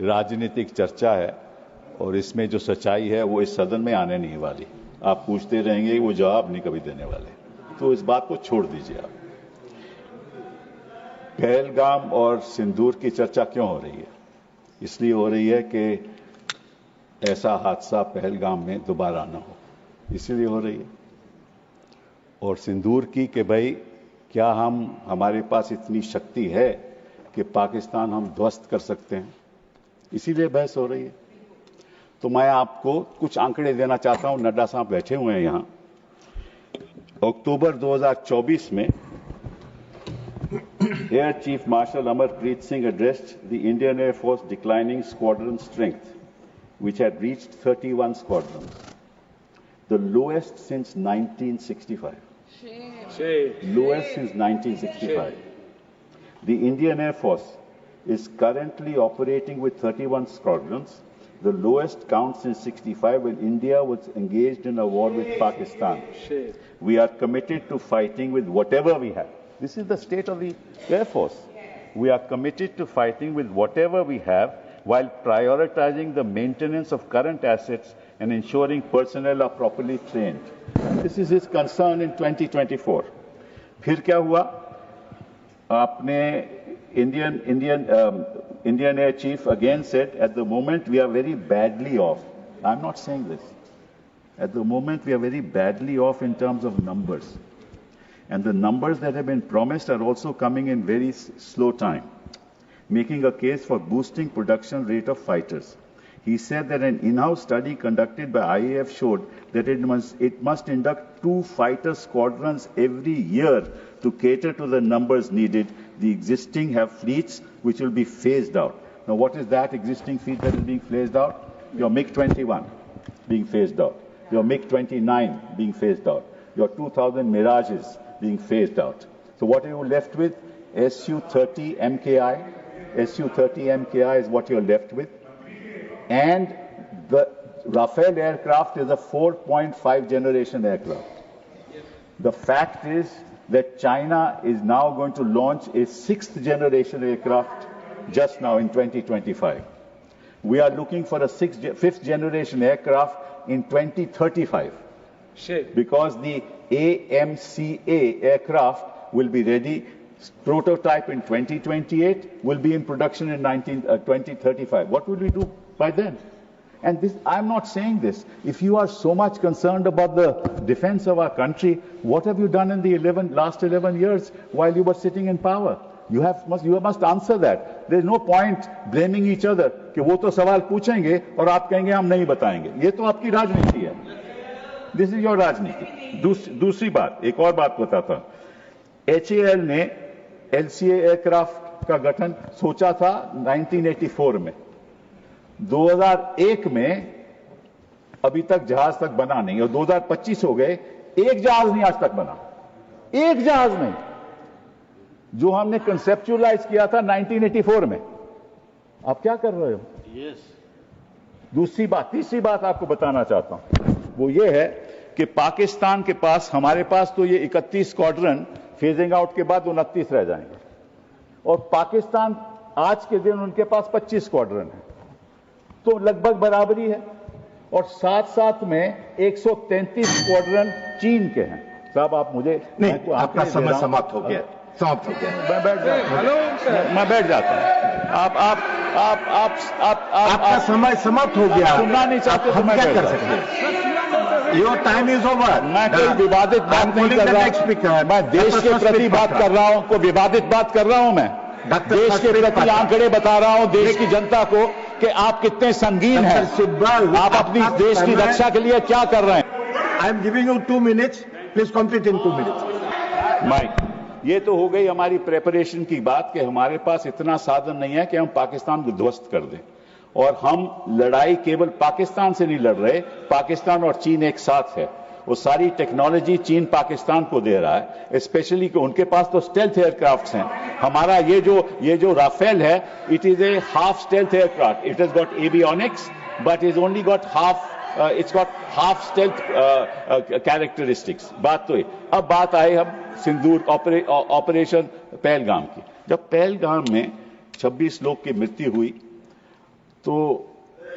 राजनीतिक चर्चा है और इसमें जो सच्चाई है वो इस सदन में आने नहीं वाली। आप पूछते रहेंगे, वो जवाब नहीं कभी देने वाले, तो इस बात को छोड़ दीजिए आप। पहलगाम और सिंदूर की चर्चा क्यों हो रही है? इसलिए हो रही है कि ऐसा हादसा पहलगाम में दोबारा ना हो, इसीलिए हो रही है। और सिंदूर की कि भाई क्या हमारे पास इतनी शक्ति है कि पाकिस्तान हम ध्वस्त कर सकते हैं, इसीलिए बहस हो रही है। तो मैं आपको कुछ आंकड़े देना चाहता हूं। नड्डा साहब बैठे हुए हैं यहां। अक्टूबर 2024 में air chief marshal Amarpreet Singh addressed the Indian Air Force declining squadron strength, which had reached 31 squadrons, the lowest since 1965. Lowest since 1965. The Indian Air Force is currently operating with 31 squadrons, the lowest count since 65 when India was engaged in a war with Pakistan. We are committed to fighting with whatever we have. This is the state of the Air Force. We are committed to fighting with whatever we have while prioritizing the maintenance of current assets and ensuring personnel are properly trained. This is his concern in 2024. फिर क्या हुआ? आपने Indian Air Chief again said, at the moment we are very badly off. I'm not saying this. At the moment we are very badly off in terms of numbers. And the numbers that have been promised are also coming in very slow time, making a case for boosting production rate of fighters. He said that an in-house study conducted by IAF showed that it must induct 2 fighter squadrons every year to cater to the numbers needed. The existing have fleets which will be phased out. Now, what is that existing fleet that is being phased out? Your MiG-21 being phased out. Your MiG-29 being phased out. Your 2000 Mirages being phased out. So what are you left with? Su-30 MKI. Su-30 MKI is what you're left with. And the Rafale aircraft is a 4.5 generation aircraft. The fact is that China is now going to launch a 6th generation aircraft just now in 2025. We are looking for a 5th generation aircraft in 2035. Because the AMCA aircraft will be ready, prototype in 2028, will be in production in 2035. What will we do by then? And this, I'm not saying this. If you are so much concerned about the defense of our country, what have you done in the last 11 years while you were sitting in power? You must answer that. There is no point blaming each other कि वो तो सवाल पूछेंगे और आप कहेंगे हम नहीं बताएंगे. ये तो आपकी राजनीति है. This is your राजनीति. दूसरी बात, एक और बात बताता हूं. HAL ने LCA एयरक्राफ्ट का गठन सोचा था 1984 में. 2001 में अभी तक जहाज तक बना नहीं और 2025 हो गए, एक जहाज नहीं आज तक बना. एक जहाज नहीं, जो हमने कंसेप्चुअलाइज किया था 1984 में. आप क्या कर रहे हो? दूसरी बात, तीसरी बात आपको बताना चाहता हूं, वो ये है कि पाकिस्तान के पास, हमारे पास तो ये 31 स्क्वाड्रन फेजिंग आउट के बाद 29 रह जाएंगे, और पाकिस्तान आज के दिन उनके पास 25 स्क्वाड्रन है, तो लगभग बराबरी है. और साथ साथ में 133 स्क्वाड्रन चीन के हैं. साहब आप मुझे नहीं, आपका समय समाप्त हो गया. मैं बैठ जाता हूं. आपका समय समाप्त हो गया. सुनना नहीं चाहते तो मैं क्या कर सकते हैं? Your time is over. मैं कोई विवादित बात नहीं कर रहा. मैं देश के प्रति बात कर रहा हूं, कोई विवादित बात कर रहा हूं. मैं देश के प्रति आंकड़े बता रहा हूं देश की जनता को कि आप कितने संगीन हैं. आप अपनी देश की रक्षा के लिए क्या कर रहे हैं. I am giving you 2 minutes. Please complete in 2 minutes. Mic, ये तो हो गई हमारी प्रेपरेशन की बात कि हमारे पास इतना साधन नहीं है कि हम पाकिस्तान को ध्वस्त कर दें. और हम लड़ाई केवल पाकिस्तान से नहीं लड़ रहे, पाकिस्तान और चीन एक साथ है. वो सारी टेक्नोलॉजी चीन पाकिस्तान को दे रहा है, स्पेशली कि उनके पास तो स्टेल्थ एयरक्राफ्ट्स हैं. हमारा ये जो राफेल है, it is a half stealth aircraft. It has got avionics but is only got half stealth characteristics. बात तो है. अब बात आए हम सिंदूर ऑपरेशन पहलगाम की. जब पहलगाम में 26 लोग की मृत्यु हुई तो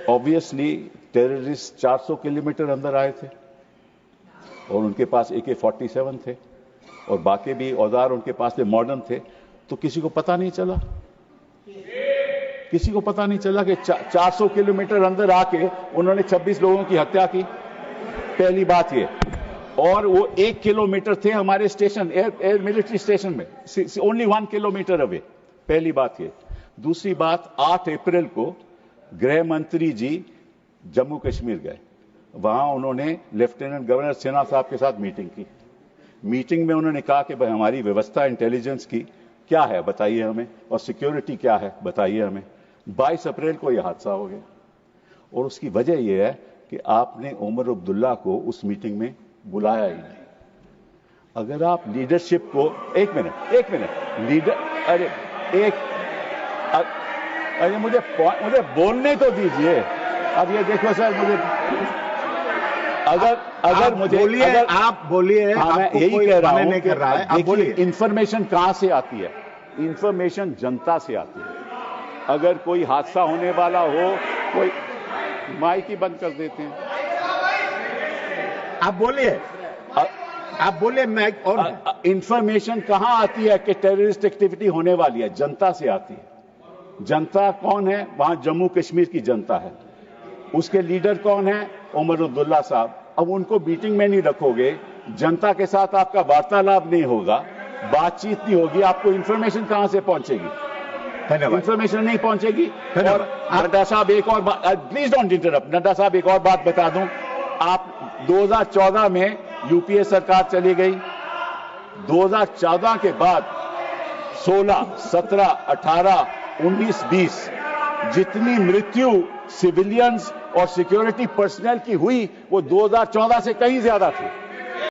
ऑब्वियसली टेररिस्ट 400 किलोमीटर अंदर आए थे और उनके पास AK-47 थे और बाकी भी औजार उनके पास में मॉडर्न थे, तो किसी को पता नहीं चला, किसी को पता नहीं चला कि 400 किलोमीटर अंदर आके उन्होंने 26 लोगों की हत्या की। पहली बात ये, और वो 1 किलोमीटर थे हमारे स्टेशन, एयर मिलिट्री स्टेशन में, ओनली 1 किलोमीटर अवे। पहली बात ये। दूसरी बात, 8 अप्रैल को गृह मंत्री जी जम्मू कश्मीर गए, वहां उन्होंने लेफ्टिनेंट गवर्नर सिन्हा साहब के साथ मीटिंग की। मीटिंग में उन्होंने कहा कि भाई हमारी व्यवस्था इंटेलिजेंस की क्या है बताइए हमें, और सिक्योरिटी क्या है बताइए हमें। 22 अप्रैल को यह हादसा हो गया और उसकी वजह यह है कि आपने उमर अब्दुल्ला को उस मीटिंग में बुलाया ही नहीं। अगर आप लीडरशिप को एक मिनट लीडर अरे मुझे बोलने तो दीजिए। अब ये देखो सर, मुझे अगर मुझे बोलिए, आप बोलिए। हाँ, मैं यही कह रहा हूं नहीं कर रहा है, आप बोलिए। इंफॉर्मेशन कहां से आती है? इंफॉर्मेशन जनता से आती है। अगर कोई हादसा होने वाला हो, कोई माइक ही बंद कर देते हैं। आप बोलिए, आप बोलिए। Mic on. इंफॉर्मेशन कहां आती है कि टेररिस्ट एक्टिविटी होने वाली है? जनता से आती है। जनता कौन है? वहां जम्मू कश्मीर की जनता है। उसके लीडर कौन है? उमर अब्दुल्ला साहब। अब उनको मीटिंग में नहीं रखोगे, जनता के साथ आपका वार्तालाप नहीं होगा, बातचीत नहीं होगी, आपको इंफॉर्मेशन कहां से पहुंचेगी? धन्यवाद। इंफॉर्मेशन नहीं पहुंचेगी। और नड्डा साहब एक और बात, प्लीज डोंट इंटरप्ट। नड्डा साहब एक और बात बता दूं, आप 2014 में यूपीए सरकार चली गई। 2014 के बाद 16, 17, 18, 19, 20 जितनी मृत्यु सिविलियंस और सिक्योरिटी पर्सनल की हुई वो 2014 से कहीं ज्यादा थी।